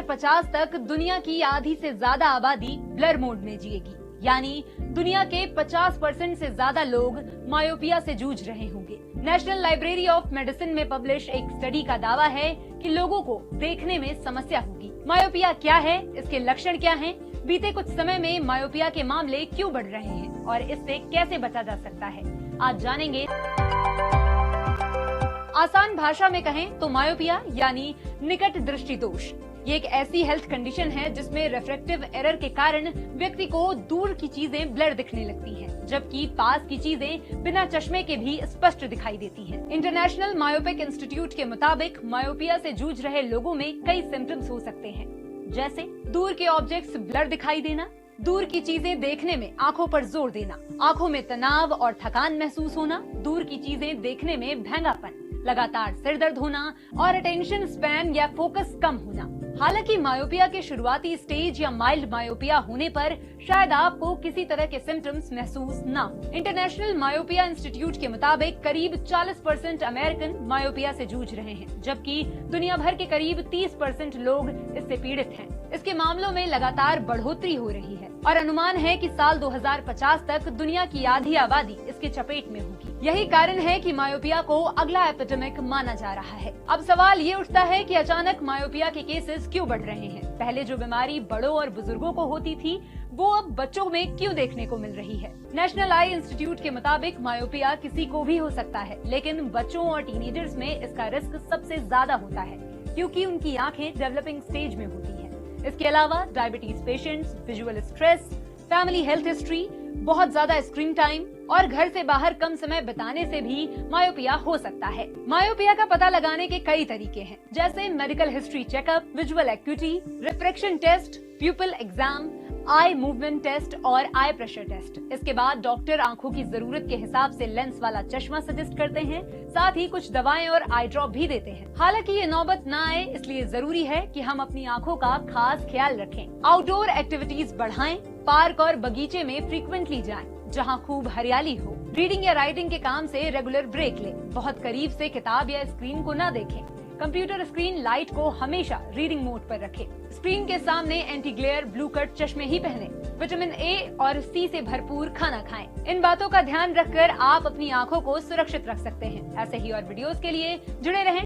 2050 तक दुनिया की आधी से ज्यादा आबादी ब्लर मोड में जिएगी, यानी दुनिया के 50% से ज्यादा लोग मायोपिया से जूझ रहे होंगे। नेशनल लाइब्रेरी ऑफ मेडिसिन में पब्लिश एक स्टडी का दावा है कि लोगों को देखने में समस्या होगी। मायोपिया क्या है, इसके लक्षण क्या हैं, बीते कुछ समय में मायोपिया के मामले क्यों बढ़ रहे हैं और इससे कैसे बचा जा सकता है, आज जानेंगे। आसान भाषा में कहें तो मायोपिया यानी निकट दृष्टि दोष, ये एक ऐसी हेल्थ कंडीशन है जिसमें रिफ्रैक्टिव एरर के कारण व्यक्ति को दूर की चीजें ब्लर दिखने लगती हैं, जबकि पास की चीजें बिना चश्मे के भी स्पष्ट दिखाई देती हैं। इंटरनेशनल मायोपिक इंस्टीट्यूट के मुताबिक मायोपिया से जूझ रहे लोगों में कई सिम्टम्स हो सकते हैं, जैसे दूर के ऑब्जेक्ट्स ब्लर दिखाई देना, दूर की चीजें देखने में आंखों पर जोर देना, आंखों में तनाव और थकान महसूस होना, दूर की चीजें देखने में भैंगापन, लगातार सिर दर्द होना और अटेंशन स्पैन या फोकस कम होना। हालांकि मायोपिया के शुरुआती स्टेज या माइल्ड मायोपिया होने पर शायद आपको किसी तरह के सिम्टम्स महसूस न हो। इंटरनेशनल मायोपिया इंस्टीट्यूट के मुताबिक करीब 40% अमेरिकन मायोपिया से जूझ रहे हैं, जबकि दुनिया भर के करीब 30% लोग इससे पीड़ित हैं। इसके मामलों में लगातार बढ़ोतरी हो रही है और अनुमान है कि साल 2050 तक दुनिया की आधी आबादी इसके चपेट में होगी। यही कारण है कि मायोपिया को अगला एपिडेमिक माना जा रहा है। अब सवाल ये उठता है कि अचानक मायोपिया के केसेस क्यों बढ़ रहे हैं? पहले जो बीमारी बड़ों और बुजुर्गों को होती थी, वो अब बच्चों में क्यों देखने को मिल रही है? नेशनल आई इंस्टीट्यूट के मुताबिक मायोपिया किसी को भी हो सकता है, लेकिन बच्चों और टीनेजर्स में इसका रिस्क सबसे ज्यादा होता है क्योंकि उनकी आंखें डेवलपिंग स्टेज में होती हैं। इसके अलावा diabetes patients, visual stress, family health history, बहुत ज्यादा स्क्रीन टाइम और घर से बाहर कम समय बिताने से भी मायोपिया हो सकता है। मायोपिया का पता लगाने के कई तरीके हैं, जैसे medical history checkup, visual acuity, refraction test, pupil exam, eye movement test और आई प्रेशर टेस्ट। इसके बाद डॉक्टर आंखों की जरूरत के हिसाब से लेंस वाला चश्मा सजेस्ट करते हैं, साथ ही कुछ दवाएं और आई ड्रॉप भी देते हैं। हालांकि ये नौबत न आए, इसलिए जरूरी है कि हम अपनी आंखों का खास ख्याल रखें। आउटडोर एक्टिविटीज बढ़ाएं, पार्क और बगीचे में फ्रीक्वेंटली जाएं, जहां खूब हरियाली हो। रीडिंग या राइटिंग के काम से रेगुलर ब्रेक लें। बहुत करीब से किताब या स्क्रीन को न देखें। कंप्यूटर स्क्रीन लाइट को हमेशा रीडिंग मोड पर रखें। स्क्रीन के सामने एंटी ग्लेयर ब्लू कट चश्मे ही पहनें। विटामिन ए और सी से भरपूर खाना खाएं। इन बातों का ध्यान रखकर आप अपनी आंखों को सुरक्षित रख सकते हैं। ऐसे ही और वीडियोस के लिए जुड़े रहें।